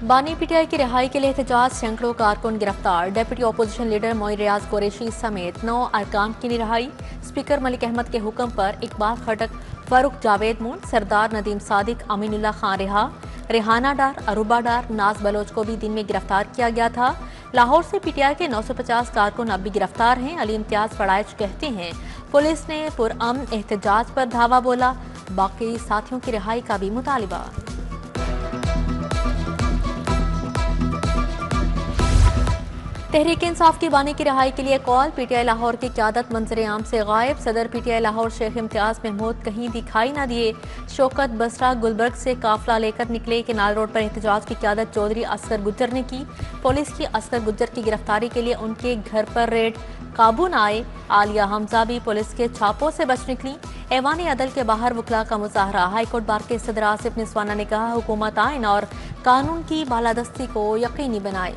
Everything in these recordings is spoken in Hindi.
बानी पीटीआई की रिहाई के लिए एहतजाज, सैकड़ों कारकुन गिरफ्तार। डेप्यूटी अपोजिशन लीडर मोइन रियाज कुरैशी समेत 9 अरकान की रिहाई। स्पीकर मलिक अहमद के हुक्म पर इकबाल खटक, फारूक जावेद मून, सरदार नदीम सादिक, अमीनुल्लाह खान रिहा। रेहाना डार, अरूबा डार, नाज बलोच को भी दिन में गिरफ्तार किया गया था। लाहौर से पीटीआई के 950 कारकुन अब भी गिरफ्तार हैं। अली इम्तियाज फड़ाइच कहते हैं पुलिस ने पुरअमन एहतजाज पर धावा बोला। बाकी साथियों की रिहाई का भी मुतालिबा। तहरीक इंसाफ की बानी की रिहाई के लिए कॉल। पीटीआई लाहौर की क़यादत मंजर आम से गायब। सदर पीटीआई लाहौर शेख इम्तियाज महमूद कहीं दिखाई न दिए। शौकत बसरा गुलबर्ग से काफिला लेकर निकले। केनाल रोड पर एहतजाज की क़यादत चौधरी असगर गुज्जर ने की। पुलिस की असगर गुज्जर की गिरफ्तारी के लिए उनके घर पर रेड, काबू न आए। आलिया हमजा भी पुलिस के छापों से बच निकली। ऐवान अदल के बाहर वकला का मुजाहरा। हाईकोर्ट बार के सदर आसिफ निस्वाना ने कहा हुकूमत आइन और कानून की बालादस्ती को यकीनी बनाए।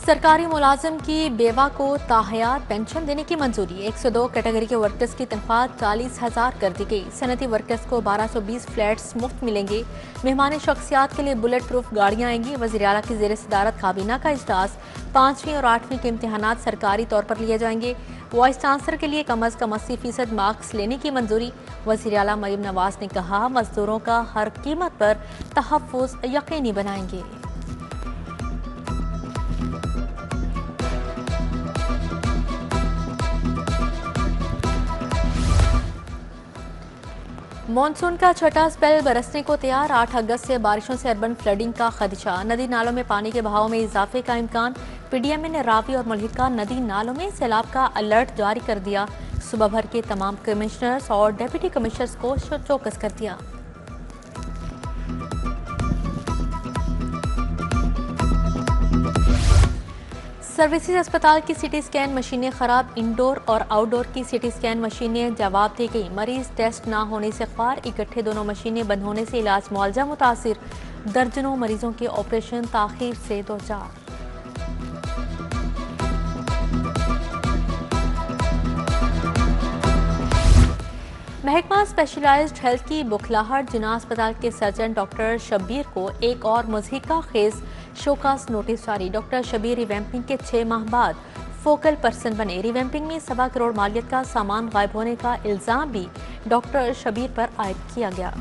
सरकारी मुलाजिम की बेवा को ताहयात पेंशन देने की मंजूरी। 102 कैटेगरी के वर्कर्स की तनख्वाह 40,000 कर दी गई। सनती वर्कर्स को 1220 फ्लैट्स मुफ्त मिलेंगे। मेहमान शख्सियात के लिए बुलेट प्रूफ गाड़ियां आएंगी। वज़ीर आला की ज़ेर सदारत काबीना का इजलास। 5वीं और 8वीं के इम्तहानात सरकारी तौर पर लिए जाएंगे। वाइस चांसलर के लिए कम अज़ कम 80% मार्क्स लेने की मंजूरी। वज़ीर आला मरीम नवाज ने कहा मजदूरों का हर कीमत पर तहफ़्फ़ुज़ यकीनी बनाएंगे। मॉनसून का छठा स्पेल बरसने को तैयार। 8 अगस्त से बारिशों से अर्बन फ्लडिंग का खदशा। नदी नालों में पानी के बहाव में इजाफे का इम्कान। पीडीएम ने रावी और मुल्हिका नदी नालों में सैलाब का अलर्ट जारी कर दिया। सुबह भर के तमाम कमिश्नर्स और डिप्टी कमिश्नर्स को चौकस कर दिया। सर्विसेज अस्पताल की सीटी स्कैन मशीनें खराब। इंडोर और आउटडोर की सीटी स्कैन मशीनें जवाब दे गई। मरीज टेस्ट ना होने से ख्वार। इकट्ठे दोनों मशीनें बंद होने से इलाज मुआवजा मुतासिर। दर्जनों मरीजों के ऑपरेशन ताखीर से दो चार। महकमा स्पेशलाइज्ड हेल्थ की बुखलाहट। जिना अस्पताल के सर्जन डॉक्टर शब्बीर को एक और मुज़हिका खेज शोकास नोटिस जारी। डॉक्टर शब्बीर रिवैम्पिंग के 6 माह बाद फोकल पर्सन बने। रिवैम्पिंग में 1.25 करोड़ मालियत का सामान गायब होने का इल्जाम भी डॉक्टर शब्बीर पर आयद किया गया।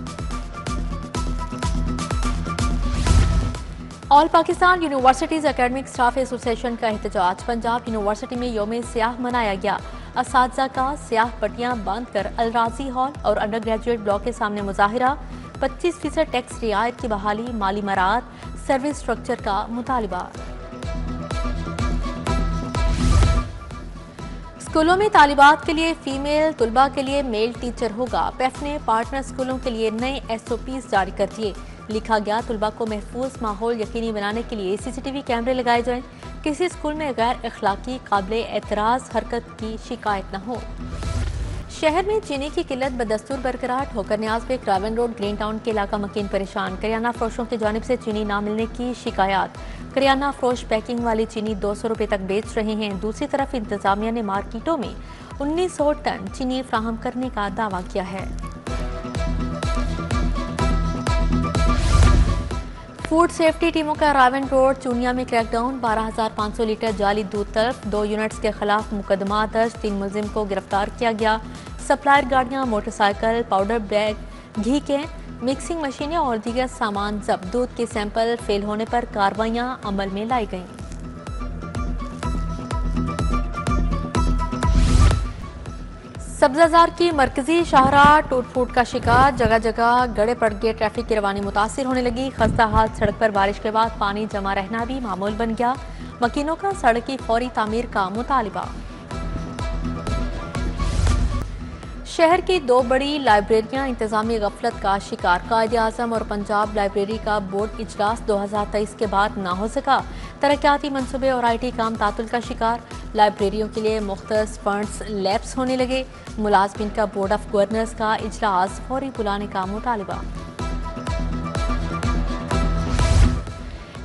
All Pakistan universities academic staff association का एहतजाज। पंजाब यूनिवर्सिटी में यौम सियाह मनाया गया। असातिज़ा का सियाह पट्टियां बांध कर अलराजी हॉल और अंडर ग्रेजुएट ब्लॉक के सामने मुजाहिरा। 25% टैक्स रियायत की बहाली, माली मराहत, सर्विस स्ट्रक्चर का मुतालिबा। स्कूलों में तालिबात के लिए फीमेल, तुलबा के लिए मेल टीचर होगा। पेफ ने पार्टनर स्कूलों के लिए नए SOPs जारी कर दिए। लिखा गया तुलबा को महफूज माहौल यकीनी बनाने के लिए CCTV कैमरे लगाए जाएं। किसी स्कूल में गैर अखलाकी काबिल एतराज हरकत की शिकायत न हो। शहर में चीनी की किल्लत बदस्तूर बरकरार। ठोकर न्याज पे क्रावन रोड ग्रीन टाउन के इलाका मकीन परेशान। करियाना फरोशों की जानिब से चीनी ना मिलने की शिकायत। करियाना फरोश पैकिंग वाली चीनी 200 रुपये तक बेच रहे हैं। दूसरी तरफ इंतजामिया ने मार्केटों में 1900 टन चीनी फ्राहम करने का दावा किया है। फूड सेफ्टी टीमों का रावन रोड चूनिया में क्रैकडाउन। 12,500 लीटर जाली दूध तलब। 2 यूनिट्स के खिलाफ मुकदमा दर्ज। 3 मुलजिम को गिरफ्तार किया गया। सप्लायर गाड़ियां, मोटरसाइकिल, पाउडर बैग, घी के मिक्सिंग मशीनें और दीगर सामान जब्त। दूध के सैंपल फेल होने पर कार्रवाइयां अमल में लाई गईं। सब्जाजार की मरकजी शाहराह टूट फूट का शिकार। जगह जगह गड़े पड़ गए। ट्रैफिक की रवानी मुतासिर होने लगी। खस्ता हाल सड़क पर बारिश के बाद पानी जमा रहना भी मामूल बन गया। मकीनों का सड़क की फौरी तामीर का मुतालिबा। शहर की 2 बड़ी लाइब्रेरियां इंतजामी गफलत का शिकार। कायद-ए-आज़म और पंजाब लाइब्रेरी का बोर्ड इजलास 2023 के बाद ना हो सका। तरक्याती मनसूबे और IT काम तातुल का शिकार। लाइब्रेरियों के लिए मुख्तस फंड्स लैप्स होने लगे। मुलाजमीन का बोर्ड ऑफ गवर्नर्स का इजलास फौरी बुलाने का मुतालिबा।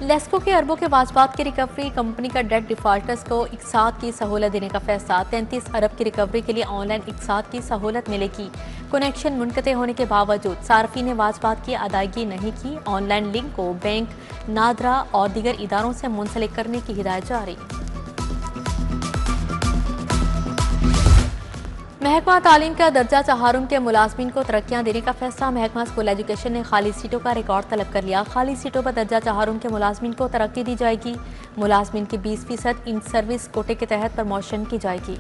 लेस्को के अरबों के वाजबात की रिकवरी, कंपनी का डेट डिफॉल्टर्स को इकसात की सहूलत देने का फैसला। 33 अरब की रिकवरी के लिए ऑनलाइन इकसात की सहूलत मिलेगी। कनेक्शन मुनक़ते होने के बावजूद सार्फिन ने वाजबात की अदायगी नहीं की। ऑनलाइन लिंक को बैंक, नादरा और दीगर इदारों से मुंसलिक करने की हिदायत जारी। महकमा तालीम का दर्जा चहारुम के मुलाजमीन को तरक्कियां देने का फैसला। महकमा स्कूल एजुकेशन ने खाली सीटों का रिकॉर्ड तलब कर लिया। खाली सीटों पर दर्जा चहारुम के मुलाजमीन को तरक्की दी जाएगी। मुलाजमीन की 20% इन सर्विस कोटे के तहत प्रमोशन की जाएगी।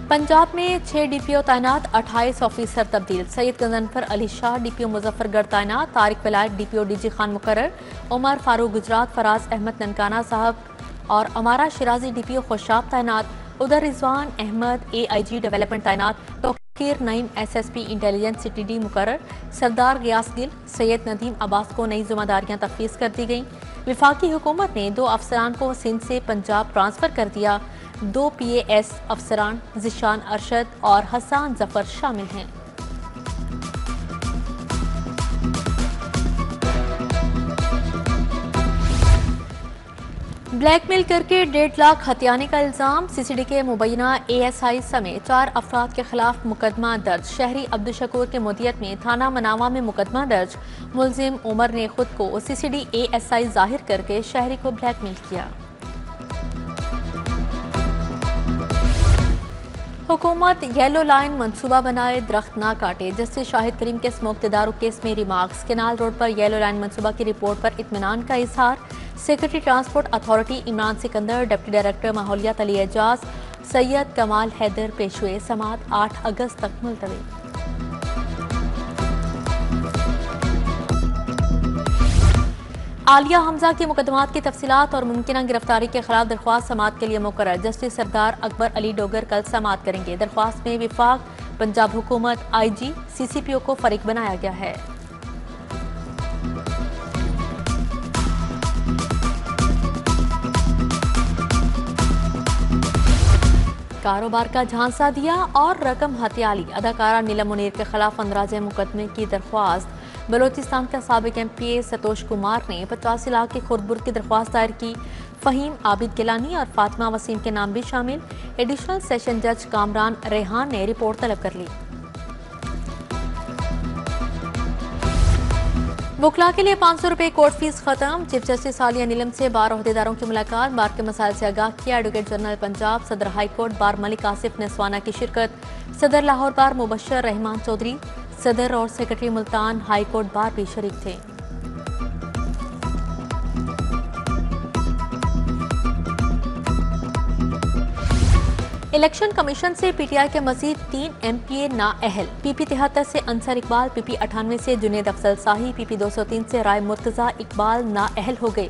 पंजाब में 6 DPO तैनात, 28 ऑफिसर तब्दील। सैयद गजनफर अली शाह DPO मुजफ्फरगढ़ तैनात, तारिक विलायत DPO DG खान मुकर्रर, उमर फारूक गुजरात, फराज अहमद ननकाना साहब और अमारा शिराजी DPO खुशाब तैनात। उधर रिजवान अहमद AIG डेवलपमेंट तैनात, Tauqeer Naeem SSP intelligence CTD मुकर्रर। सरदार गयास गिल, सैयद नदीम अब्बास को नई जिम्मेदारियां तफवीज़ कर दी गईं। विफाकी हुकूमत ने 2 अफसरान को सिंध से पंजाब ट्रांसफ़र कर दिया। 2 PAS अफसरान जिशान अरशद और हसान जफर शामिल हैं। ब्लैकमेल करके 1.5 लाख हथियाने का इल्जाम। CCD के मुबैना ASI समेत 4 अफराद के खिलाफ मुकदमा दर्ज। शहरी अब्दुल शकूर के मुदियत में थाना मनावा में मुकदमा दर्ज। मुलजिम उमर ने खुद को CCD ASI जाहिर करके शहरी को ब्लैकमेल किया। हुकूमत येलो लाइन मंसूबा बनाए, दरख्त ना काटे। जस्टिस शाहिद करीम के स्मोकदारों केस में रिमार्क्स। केनाल रोड पर येलो लाइन मंसूबा की रिपोर्ट पर इत्मीनान का इजहार। Secretary transport authority Imran Sikandar, deputy director माहौलियात अली एजाज, सैयद कमाल हैदर पेश हुए। समात 8 अगस्त तक मुलतवी। आलिया हमजा के मुकदमात की तफसीलात और मुमकिन गिरफ्तारी के खिलाफ दरख्वास्त समात के लिए मुकर्रर। जस्टिस सरदार अकबर अली डोगर कल समात करेंगे। दरख्वास्त में विफाक, पंजाब हुकूमत, IG, CCPO को फरीक बनाया गया है। कारोबार का झांसा दिया और रकम हथियाली। अदाकारा नीलम मुनीर के खिलाफ अंदराजे मुकदमे की दरख्वास्त। बलोचिस्तान का साबिक MPA सतोष कुमार ने 85 लाख की खुर्दबुर्द की दरख्वास्त दायर की। फहीम आबिद गिलानी और फातिमा वसीम के नाम भी शामिल। एडिशनल सेशन जज कामरान रेहान ने रिपोर्ट तलब कर ली। वकला के लिए 500 रुपये कोर्ट फीस खत्म। चीफ जस्टिस आलिया नीलम से बार अहदेदारों की मुलाकात, बार के मसाइल से आगाह किया। एडवोकेट जनरल पंजाब, सदर high court bar Malik Asif नसवाना की शिरकत। सदर लाहौर बार मुबशर रहमान चौधरी, सदर और secretary Multan high court bar भी शरीक थे। इलेक्शन कमीशन से PTI के मजीद 3 MPA नाअहल। PP 73 से अंसर इकबाल, PP 98 से जुनेद अफजल शाही, PP 203 से राय मुर्तजा इकबाल नाअहल हो गए।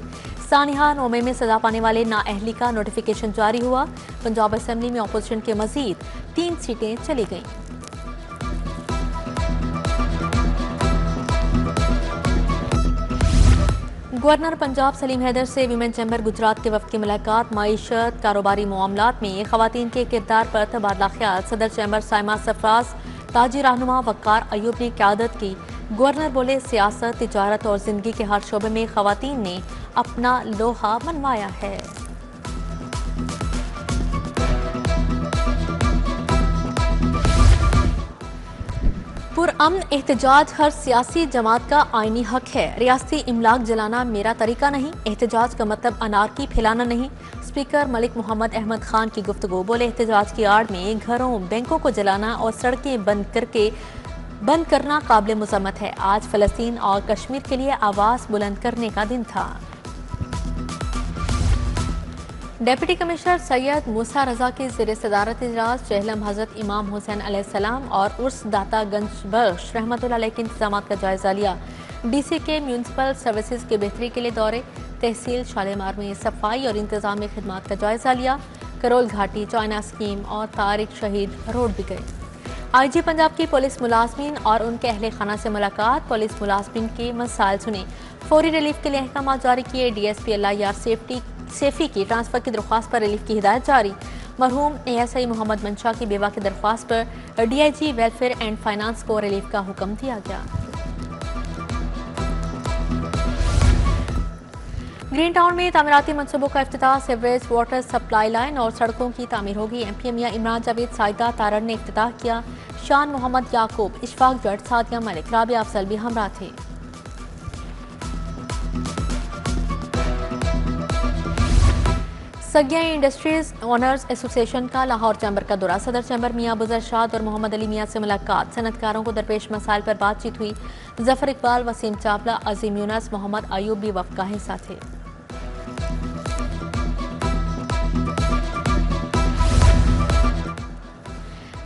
सानिहा नौमे में सजा पाने वाले नाअहली का नोटिफिकेशन जारी हुआ। पंजाब असेंबली में अपोजिशन के मजीद 3 सीटें चली गईं। गवर्नर पंजाब सलीम हैदर से वीमेन चैम्बर गुजरात के वफ्द की मुलाकात। माईशत, कारोबारी मामलात में खवातीन के किरदार पर तबादला ख्याल। सदर चैम्बर साइमा सरफराज, ताजी रहनुमा वक्कार अयूब ने क़यादत की। गवर्नर बोले, सियासत, तिजारत और जिंदगी के हर शोबे में खवातीन ने अपना लोहा मनवाया है। पुरअमन एहतजाज हर सियासी जमात का आईनी हक है। रियासती इमलाक जलाना मेरा तरीका नहीं। एहतजाज का मतलब अनारकी फैलाना नहीं। स्पीकर मलिक मोहम्मद अहमद खान की गुफ्तगू। बोले, एहतजाज की आड़ में घरों, बैंकों को जलाना और सड़कें बंद करना काबिल मुज़म्मत है। आज फ़लस्तीन और कश्मीर के लिए आवाज़ बुलंद करने का दिन था। डेप्यूटी कमिश्नर सैयद मूसा रजा की ज़ेर सदारत इजलास। चहलम हज़रत इमाम हुसैन अलैहिस्सलाम और उर्स दाता गंज बख्श रहमतुल्लाह अलैह के इंतजामात का जायजा लिया। DC के म्यूनसिपल सर्विसेज के बेहतरी के लिए दौरे। तहसील शालीमार में सफाई और इंतजामी खिदमात का जायजा लिया। करोल घाटी, चाइना स्कीम और तारिक शहीद रोड भी गए। IG पंजाब की पुलिस मुलाजमीन और उनके अहले खाना से मुलाकात। पुलिस मुलाजमीन के मसाइल सुने। फौरी रिलीफ के लिए अहकाम जारी किए। DSP LIR सेफी की ट्रांसफर की दरख्वास्त पर रिलीफ की हिदायत जारी। मरहूम ASI मोहम्मद मंशा की बेवा की दरख्वास्त पर DIG वेलफेयर एंड फाइनेंस को रिलीफ का हुक्म दिया गया। ग्रीन टाउन में तामीराती मनसूबों का इफ्तिताह, सीवरेज, वाटर सप्लाई लाइन और सड़कों की तामीर होगी। MP मियां इमरान जावेद साइदा तारड़ ने इफ्तिताह किया। शान मोहम्मद याकूब, इशफाक जट, सादिया मलिक, राबिया अफजल भी हमरा थे। सगिया इंडस्ट्रीज ओनर्स एसोसिएशन का लाहौर चैम्बर का दौरा, सदर चैम्बर मियां बुजर शाद और मोहम्मद अली मियां से मुलाकात, सनतकारों को दरपेश मसाइल पर बातचीत हुई। जफर इकबाल, वसीम चावला, अजीम यूनस, मोहम्मद अयूब भी वफ्द का हिस्सा थे।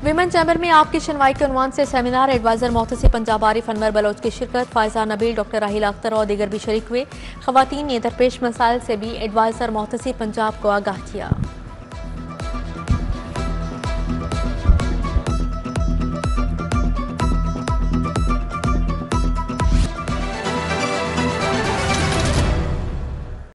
विमेन चैम्बर में आपकी सुनवाई के उन्वान से सेमिनार, एडवाइजर मोहतसिब पंजाब आरिफ अनवर बलोच की शिरकत, फायजा नबील, डॉक्टर राहिल अख्तर और दीगर भी शरीक हुए। खवातीन ने दरपेश मसाइल से भी एडवाइजर मोहतसिब पंजाब को आगाह किया।